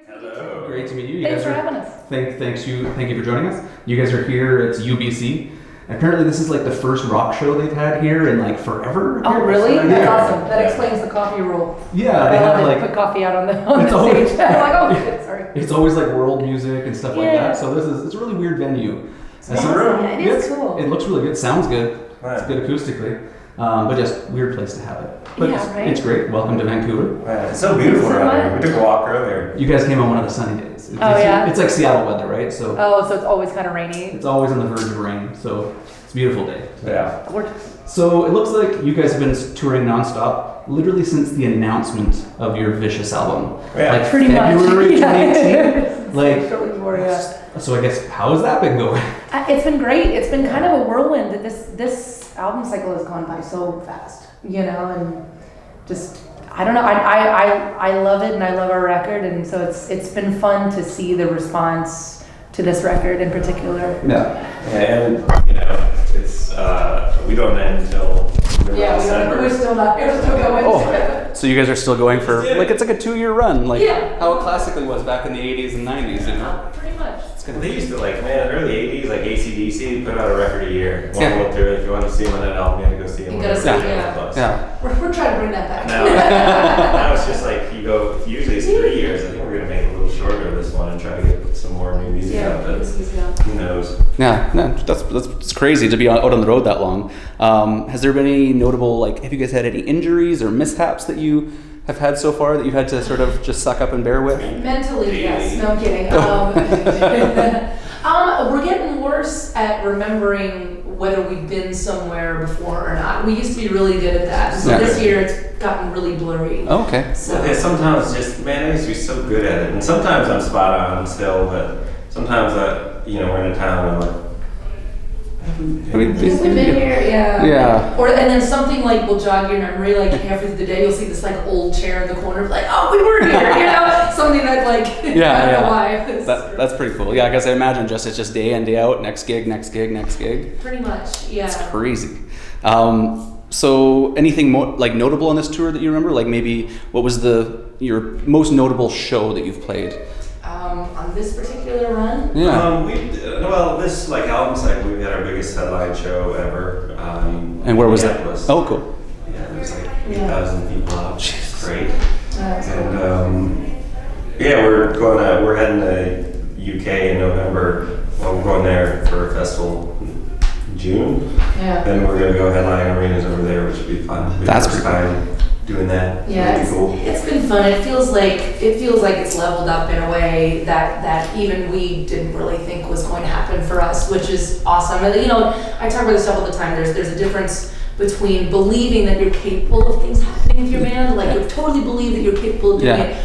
Hello. Great to meet you. Thanks for having us. Thank you for joining us. You guys are here. It's UBC. Apparently, this is like the first rock show they've had here in like forever. Oh, really? Yeah. That's awesome. That explains the coffee rule. Yeah, they I have love like it. Put coffee out on the always, stage. I'm like, oh shit, sorry. It's always like world music and stuff like Yeah. that. So it's a really weird venue. It's awesome. It is cool. It looks really good. Sounds good. Right. It's good acoustically. But just weird place to have it. But Yeah, right. it's great. Welcome to Vancouver. Wow, it's so beautiful around here. We took a walk earlier. You guys came on one of the sunny days. Yeah? It's like Seattle weather, right? So Oh, so it's always kind of rainy. it's always on the verge of rain. So it's a beautiful day. Yeah. Gorgeous. So it looks like you guys have been touring nonstop, literally since the announcement of your Vicious album. Yeah. Like Pretty much. February Yeah. 2018. Like, Shortly before, yeah. so I guess, how has that been going? It's been great. It's been kind of a whirlwind. This album cycle has gone by so fast, and just I don't know. I love it, and I love our record, and so it's been fun to see the response to this record in particular. Yeah. And, it's, we don't end until December. we're still not. We're still going. Oh, so you guys are still going for, like, it's like a 2-year run, like Yeah. how it classically was back in the 80s and 90s, Pretty much. It's Well, gonna they used to, early 80s, like AC/DC, put out a record a year. One Yeah. look through it. If you want to see them on that album, you have to go see them. You gotta see it, yeah. Yeah. We're trying to bring that back. Now it's just like, you go, usually it's 3 years. I think we're going to make it a little shorter of this one and try to get some more new music out, but who knows? Yeah, no, that's crazy to be out on the road that long. Has there been any notable, have you guys had any injuries or mishaps that you have had so far that you've had to sort of just suck up and bear with? Mentally, yes. No, I'm kidding. We're getting worse at remembering whether we've been somewhere before or not. We used to be really good at that. So Yeah. this year it's gotten really blurry. Oh, okay. So Yeah, sometimes just, man, I used to be so good at it. And sometimes I'm spot on still, but sometimes, we're in a town and I'm like, we've been here, yeah. Yeah. And then something like will jog your memory, like halfway through the day, you'll see this like old chair in the corner, like, oh, we were here, something that like, Yeah, I don't yeah. know why. That's pretty cool. Yeah, I guess I imagine it's just day in, day out, next gig. Pretty much, yeah. It's crazy. So anything notable on this tour that you remember? Like maybe what was your most notable show that you've played? On this particular run, Yeah. This album cycle, we had our biggest headline show ever. And where was that? Minneapolis. Oh, cool. Yeah, there was like 8,000 people out. It's great. that's And we're heading to UK in November. Well, we're going there for a festival in June. yeah. Then we're gonna go headline arenas over there, which would be fun. Be That's the first pretty time doing that. Yeah, It'd be cool. it's been fun. It feels like it's leveled up in a way that even we didn't really think was going to happen for us, which is awesome. And I talk about this stuff all the time. There's a difference between believing that you're capable of things happening with your band, like you totally believe that you're capable of doing Yeah. it,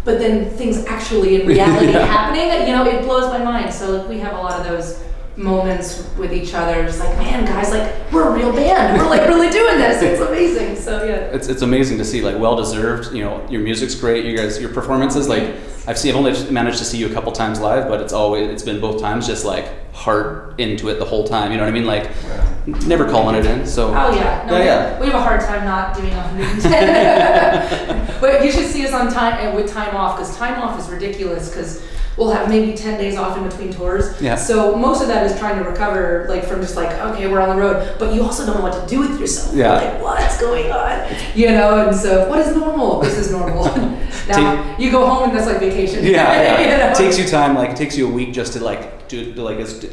but then things actually in reality happening, it blows my mind. So we have a lot of those moments with each other, just like, man, guys, we're a real band. We're really doing this. It's amazing. So yeah. It's amazing to see, well deserved. Your music's great. You guys, your performances, I've only managed to see you a couple times live, but it's been both times just hard into it the whole time. You know what I mean? Never calling it in. So. Oh yeah. No, Yeah. We have a hard time not doing 110. But you should see us on time with time off, because time off is ridiculous, because we'll have maybe 10 days off in between tours. Yeah. So most of that is trying to recover, from just okay, we're on the road, but you also don't know what to do with yourself. Yeah. You're what's going on? And so what is normal? This is normal. Now you go home and that's like vacation. Yeah. It takes you time. It takes you a week just to do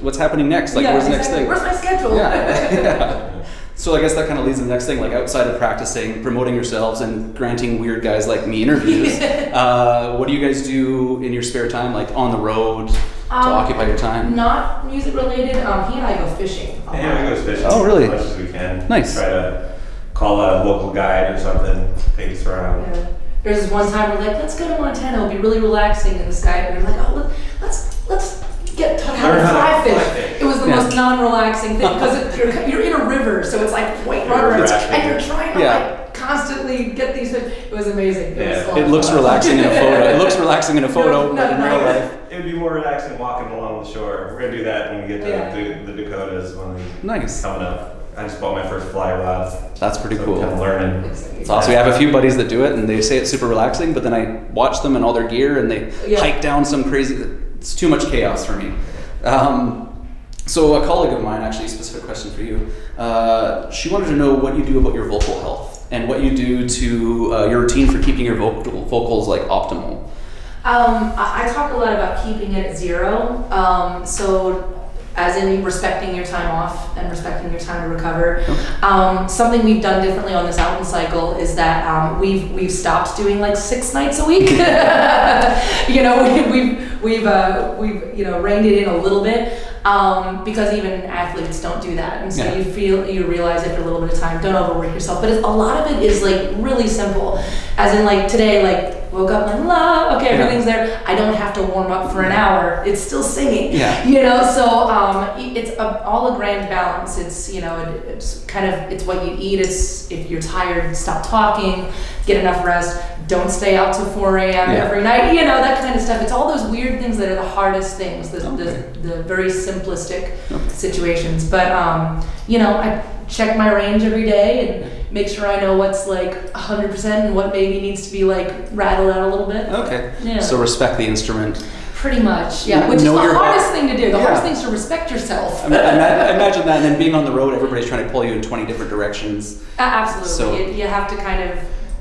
what's happening next. Where's the next thing? Where's my schedule? Yeah. So I guess that kind of leads to the next thing, outside of practicing, promoting yourselves, and granting weird guys like me interviews. What do you guys do in your spare time, on the road, to occupy your time? Not music related. He and I go fishing. Yeah, we go fishing. Oh, really? As much as we can. Nice. Try to call a local guide or something, take us around. Yeah. There's this one time we're like, let's go to Montana. It'll be really relaxing. And this guy, and we're like, oh, let's get taught how to fly fish. It was the most non-relaxing thing, because you're in a river, so it's white water, and you're trying to constantly get these fish. It was amazing. It looks relaxing in a photo. It looks relaxing in a photo, but in real life. It would be more relaxing walking along the shore. We're gonna do that when we get to the Dakotas when we Nice. coming up. I just bought my first fly rod. That's pretty So cool. kind of learning. It's awesome. We have a few buddies that do it, and they say it's super relaxing. But then I watch them in all their gear, and they hike down some crazy. It's too much chaos for me. So a colleague of mine, actually, a specific question for you. She wanted to know what you do about your vocal health and what you do to your routine for keeping your vocals like optimal. I talk a lot about keeping it at 0. So as in respecting your time off and respecting your time to recover. Something we've done differently on this album cycle is that we've stopped doing like 6 nights a week. You know, we've reined it in a little bit. Because even athletes don't do that, and so you realize after a little bit of time, don't overwork yourself. But a lot of it is like really simple, as in like today, like woke up like la, okay, everything's there. I don't have to warm up for an hour. It's still singing. You know, so it's all a grand balance. It's it's kind of it's what you eat. It's if you're tired, stop talking, get enough rest. Don't stay out till 4 a.m. every night, that kind of stuff. It's all those weird things that are the hardest things, the very simplistic situations. But, I check my range every day and make sure I know what's like 100% and what maybe needs to be like rattled out a little bit. Okay. Yeah. So respect the instrument. Pretty much, yeah. Which is the hardest thing to do. The hardest thing is to respect yourself. I imagine that, and then being on the road, everybody's trying to pull you in 20 different directions. Absolutely. So, you have to kind of...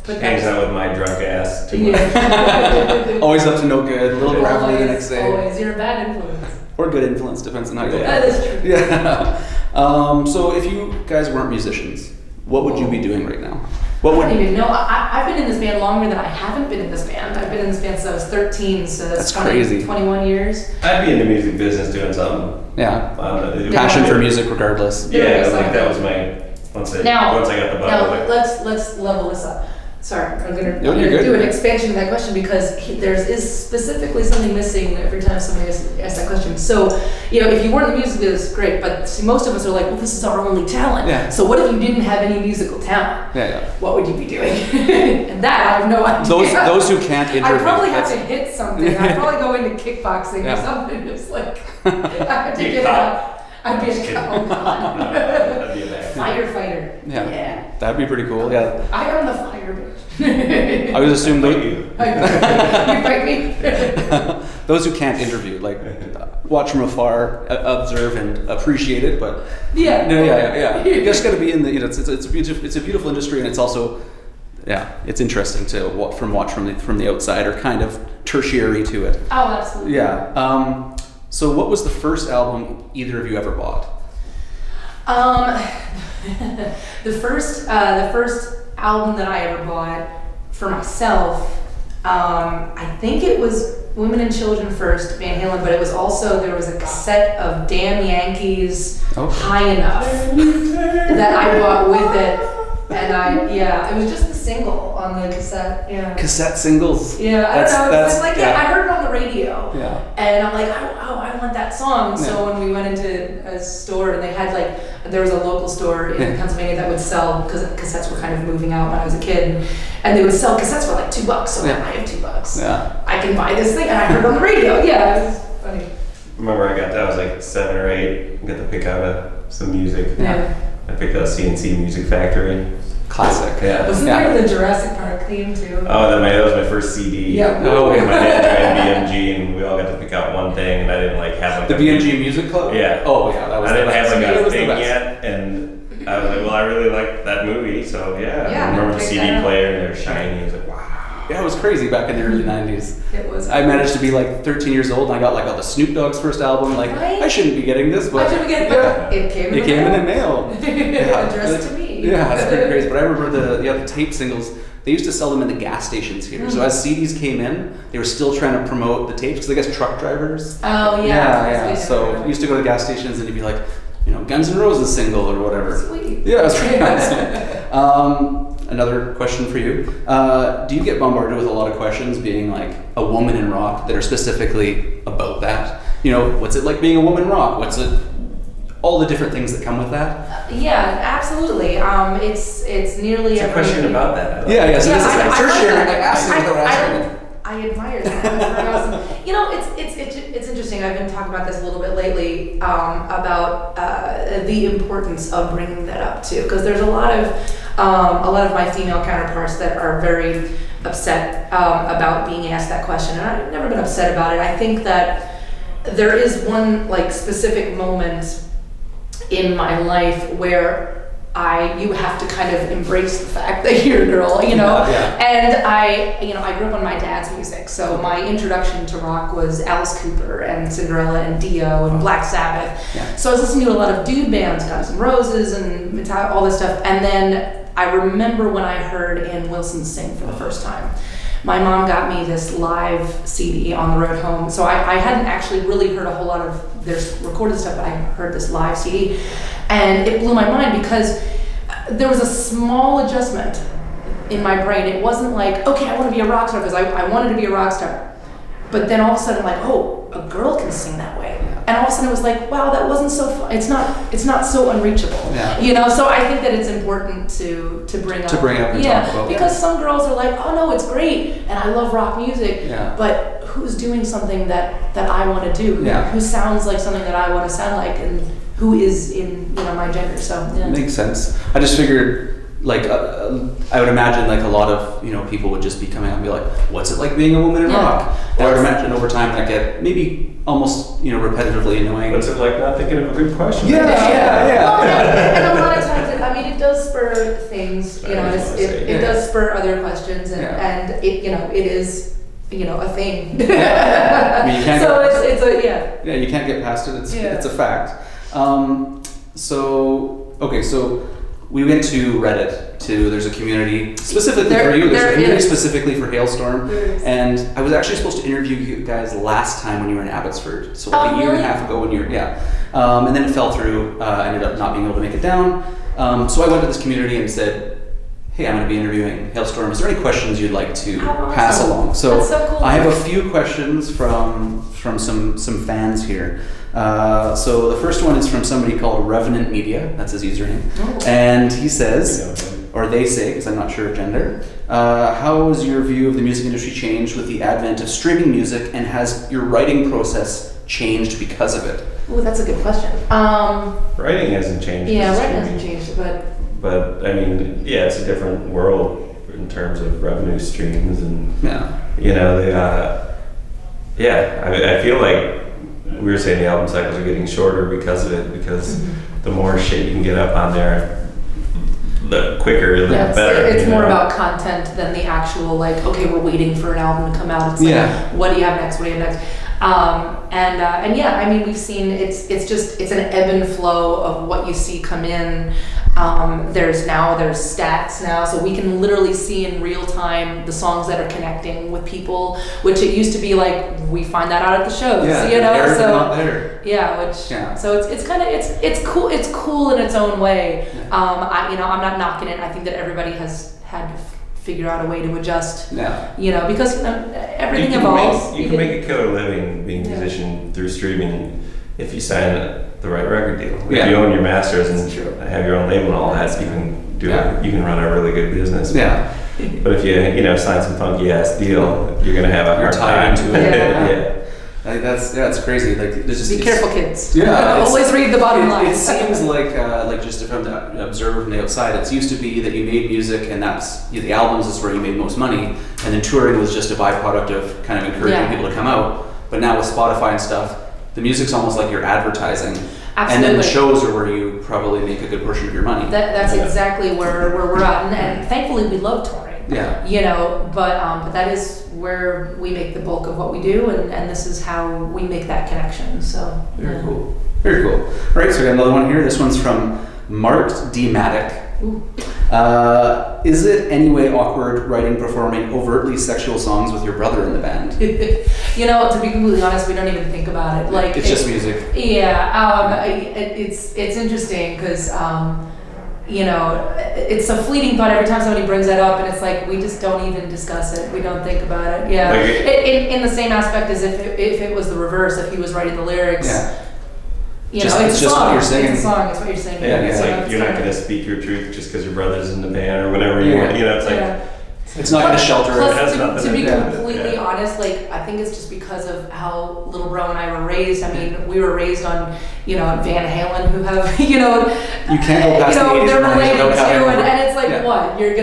Hangs out with my drunk ass too much. Always up to no good, a little gravelly the next day. Always, you're a bad influence. Or good influence, depends on how you look That at it. is true. Yeah. So if you guys weren't musicians, what would you be doing right now? I don't even know. I've been in this band longer than I haven't been in this band. I've been in this band since I was 13, so that's crazy. 21 years. I'd be in the music business doing something. Yeah. Passion for music regardless. Yeah, like that was my, once I got the bug. Now, let's level this up. Sorry, I'm gonna do an expansion of that question because there is specifically something missing every time somebody asks that question. So, if you weren't in the music business, great, but see, most of us are like, well, this is our only talent. Yeah. So what if you didn't have any musical talent? Yeah. What would you be doing? And that I have no idea. Those who can't interview. I'd probably have to hit something. I'd probably go into kickboxing or something. It's like, I have to get it out. I'd be a cop. Oh, God. That'd be a bad Firefighter. Yeah. That'd be pretty cool. Yeah. I am the fire bitch. I would assume you fight me. Those who can't interview, like watch from afar, observe and appreciate it, but yeah. You just got to be in the. It's a beautiful industry, and it's also it's interesting to watch from the outside, or kind of tertiary to it. Oh, absolutely. Yeah. So what was the first album either of you ever bought? The first album that I ever bought for myself, I think it was Women and Children first, Van Halen, but it was also, there was a cassette of Damn Yankees, High Enough, that I bought with it. And it was just the single on the cassette. Yeah. Cassette singles. Yeah, I don't know. It's like, I heard it on the radio. Yeah. And I'm like, I want that song. So when we went into a store and they had there was a local store in Pennsylvania that would sell, because cassettes were kind of moving out when I was a kid, and they would sell cassettes for like $2. So I have $2. Yeah. I can buy this thing, and I heard it on the radio. Yeah, it was funny. Remember, I was like 7 or 8. Got to pick out some music. Yeah. I picked out CNC Music Factory. Classic. Yeah. Wasn't there the Jurassic Park theme too? Oh, that was my first CD. Yeah. Oh, my dad joined BMG, and we all got to pick out one thing, and I didn't have the BMG Music Club. Yeah. Oh yeah, that was. I didn't have a thing best. yet, and I was like, well, I really liked that movie, so Yeah, I remember the pick CD that up. player, and they were shiny. I was like, wow. Yeah, it was crazy back in the early 90s. It was. I managed to be like 13 years old, and I got all the Snoop Dogg's first album. Like, Right? I shouldn't be getting this, but I should get it. It came in the mail. Addressed to me. Yeah, it's pretty crazy. But I remember the tape singles. They used to sell them in the gas stations here. So as CDs came in, they were still trying to promote the tapes, because I guess truck drivers. Oh yeah. Yeah. So you used to go to gas stations, and you'd be like, Guns N' Roses single or whatever. Sweet. Yeah, it's pretty awesome. Another question for you. Do you get bombarded with a lot of questions being like a woman in rock that are specifically about that? What's it like being a woman in rock? What's it, all the different things that come with that? Yeah, absolutely. It's nearly It's a question about that. So this is like tertiary. I asked you without asking. I admire that. That's very awesome. You know, it's interesting. I've been talking about this a little bit lately about the importance of bringing that up too, because there's a lot of my female counterparts that are very upset about being asked that question, and I've never been upset about it. I think that there is one like specific moment in my life where you have to kind of embrace the fact that you're a girl, you know. And I grew up on my dad's music, so my introduction to rock was Alice Cooper and Cinderella and Dio and Black Sabbath. So I was listening to a lot of dude bands, Guns N' Roses and Metallica, all this stuff. And then I remember when I heard Ann Wilson sing for the first time. My mom got me this live CD on the road home, so I hadn't actually really heard a whole lot of their recorded stuff, but I heard this live CD, and it blew my mind because there was a small adjustment in my brain. It wasn't like, okay, I want to be a rock star, because I wanted to be a rock star, but then all of a sudden, like, oh, a girl can sing that way. And all of a sudden it was like, wow, that wasn't so fun. It's not so unreachable. You know, so I think that it's important to bring up. To bring up and talk about. Because some girls are like, oh no, it's great, and I love rock music, but who's doing something that I want to do? Who sounds like something that I want to sound like, and who is in, you know, my gender, so. Makes sense. I just figured, like, I would imagine like a lot of, you know, people would just be coming up and be like, what's it like being a woman in rock? And I would imagine over time that get maybe almost, you know, repetitively annoying. What's it like not thinking of a good question? Well, and a lot of times, it does spur things, you know, it does spur other questions, and it, you know, it is, you know, a thing. I mean, you can't so you can't get past it. It's a fact. So we went to Reddit. There's a community specifically for you. There's a community specifically for Halestorm. And I was actually supposed to interview you guys last time when you were in Abbotsford. So like a year and a half ago when you were, and then it fell through. I ended up not being able to make it down. So I went to this community and said, hey, I'm going to be interviewing Halestorm. Is there any questions you'd like to pass along? So, that's so cool. I have a few questions from some fans here. So the first one is from somebody called Revenant Media. That's his username. And he says, or they say, because I'm not sure of gender, how has your view of the music industry changed with the advent of streaming music, and has your writing process changed because of it? Oh, that's a good question. Writing hasn't changed. Writing hasn't changed, But I mean, it's a different world in terms of revenue streams, and you know, I feel like we were saying the album cycles are getting shorter because of it, because the more shit you can get up on there, the quicker, the better. It's more about content than the actual, like, okay, we're waiting for an album to come out. It's like, what do you have next? What do you have next? And I mean, we've seen it's an ebb and flow of what you see come in. There's stats now, so we can literally see in real time the songs that are connecting with people, which it used to be like we find that out at the shows, you know. So not there. So it's kind of it's cool. It's cool in its own way. I'm not knocking it. I think that everybody has had to figure out a way to adjust. You know, because everything evolves. You can make a killer living being a musician through streaming if you sign the right record deal. If you own your masters and have your own label and all that, you can do it. You can run a really good business. But if you sign some funky ass deal, you're gonna have a hard time to it. Like that's crazy. Like, be careful, kids. Always read the bottom line. It seems like just from the observer from the outside, it used to be that you made music, and that's the albums is where you made most money, and then touring was just a byproduct of kind of encouraging people to come out. But now with Spotify and stuff, the music's almost like you're advertising. Absolutely. And then the shows are where you probably make a good portion of your money. That's exactly where we're at, and thankfully we love touring. You know, but that is where we make the bulk of what we do, and this is how we make that connection. So very cool. All right, so we got another one here. This one's from Marked D. Maddock. Is it any way awkward writing, performing overtly sexual songs with your brother in the band? You know, to be completely honest, we don't even think about it. Like, it's just music. It's interesting because you know, it's a fleeting thought every time somebody brings that up, and it's like we just don't even discuss it. We don't think about it. In the same aspect as if it was the reverse, if he was writing the lyrics. You know, it's just what you're saying. It's a song. It's what you're saying. It's like you're not going to speak your truth just because your brother's in the band or whatever you want. You know, it's like It's not going to shelter Plus, it. has to nothing be to do with it, completely yeah. honest, like I think it's just because of how little bro and I were raised. I mean, we were raised on, Van Halen, who have, You can't go past the 80s they're or 90s related without having to, one. and it's like, Yeah. what? You're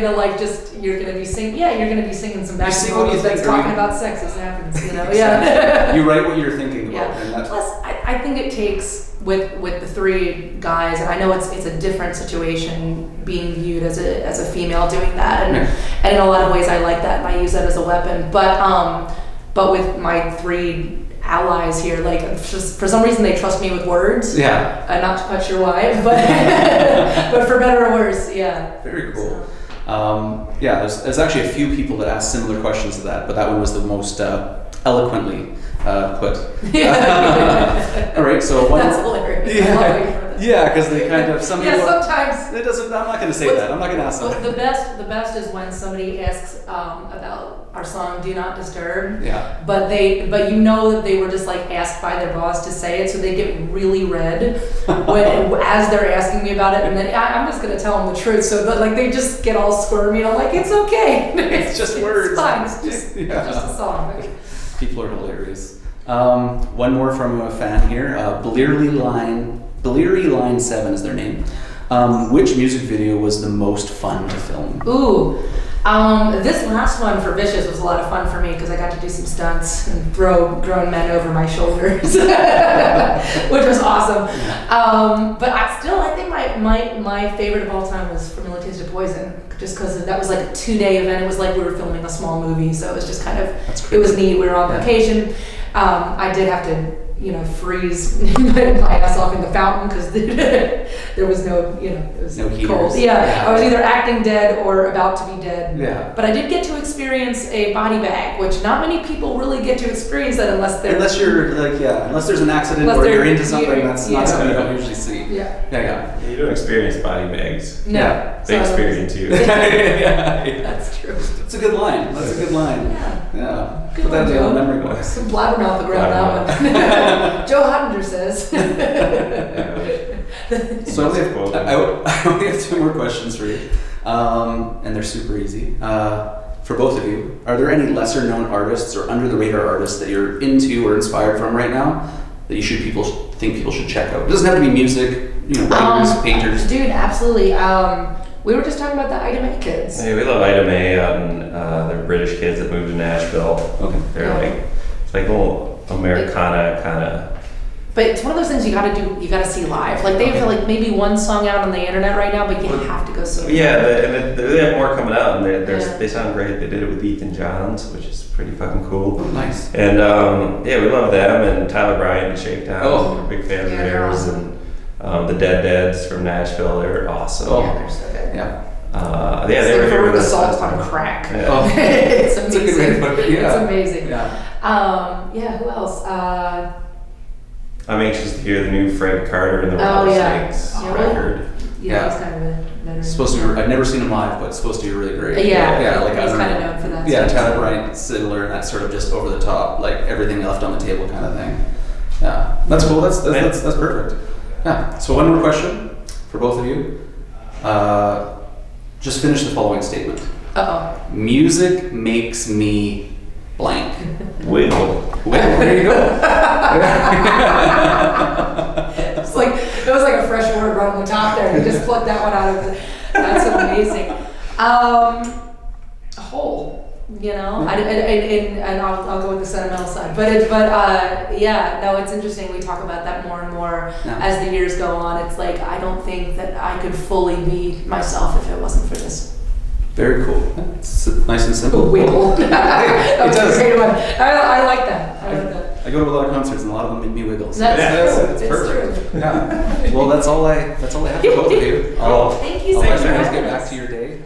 gonna be singing, you're gonna be singing some You sing what you background that's think, or talking you- about sex as it happens, Exactly. yeah. You write what you're thinking about. Yeah. And that's, Plus, I think it takes with the three guys, and I know it's a different situation being viewed as a female doing that, and in a lot of ways I like that and I use that as a weapon. But with my three allies here, like just for some reason they trust me with words. yeah. Not quite sure why, but but for better or worse, yeah. Very cool. So. There's actually a few people that asked similar questions to that, but that one was the most eloquently put. All right, so one. That's hilarious. I love it for that. Yeah, because they kind of some people. Sometimes. It doesn't. I'm not going to say that. I'm not going to ask Well, them. the best is when somebody asks about our song "Do Not Disturb," Yeah. but that they were just like asked by their boss to say it, so they get really red as they're asking me about it, and then I'm just gonna tell them the truth. So but like they just get all squirmy, and I'm like, it's okay. It's just words. It's fine. It's just Yeah. it's just a song. People are hilarious. One more from a fan here. Bleary Line 7 is their name. Which music video was the most fun to film? Ooh. This last one for Vicious was a lot of fun for me because I got to do some stunts and throw grown men over my shoulders, which was awesome. But I think my favorite of all time was From Ill Taste of Poison, just because that was like a 2-day event. It was like we were filming a small movie, so it was just kind of, it was neat. We were on vacation. I did have to, freeze my ass off in the fountain because there was no, it was No heaters. cold. Yeah, I was either acting dead or about to be dead. Yeah. But I did get to experience a body bag, which not many people really get to experience that unless there's an accident Unless or they're- you're into something that's not yeah. something you don't usually see. Yeah. Yeah. You don't experience body bags. No. Yeah. They experience you. Yeah. That's true. That's a good line. Yeah. Yeah. Good Put that one, in the Joe. old memory box. Some blabbermouth around that one. Joe Hottinger says. So I only have 2 more questions for you, and they're super easy. For both of you, are there any lesser known artists or under the radar artists that you're into or inspired from right now that people should check out? It doesn't have to be music, writers, painters. Dude, absolutely. We were just talking about the Item A kids. Hey, we love Item A. They're British kids that moved to Nashville. Okay. They're like little Americana kind of. But it's one of those things you gotta see live. Like they have like maybe one song out on the internet right now, but you have to go see it. Yeah, they have more coming out, and Yeah. they sound great. They did it with Ethan Johns, which is pretty fucking cool. Oh, nice. And we love them, and Tyler Bryant and Shakedown. Oh. We're big fans Yeah, of they're theirs, awesome. and the Dead Deads from Nashville. They're awesome. Oh. Yeah, they're so good. Yeah. They It's were like here with Veruca us Salt last time. on crack. Yeah. Oh. It's That's a good way amazing. to put it, yeah. It's amazing. Yeah. Who else? I'm anxious to hear the new Frank Carter and the Oh, yeah. Rattlesnakes Really? record. Yeah. He's kind of a veteran. It's supposed to be. I've never seen him live, but it's supposed to be really great. Yeah, Yeah. Like he's I don't kind of know. known for that. Yeah, stuff. Tyler Bryant, similar, and that sort of just over the top, like everything left on the table kind of thing. Yeah, that's cool. That's perfect. Yeah. So one more question for both of you. Just finish the following statement. Music makes me blank. Wiggle. Well, there you go. It's like it was like a fresh word right on the top there. You just plucked that one out of it. That's amazing. Whole. And I'll go with the sentimental side, but it's interesting. We talk about that more and more as the years go on. It's like I don't think that I could fully be myself if it wasn't for this. Very cool. It's nice and simple. Wiggle. That was does. a great one. I like that. I like that. I go to a lot of concerts and a lot of them make me wiggle. So That's true. it's It's perfect. true. Yeah. Well, that's all I have for both of you. Well, Thank you so I'll let much you for guys having get back us. to your day.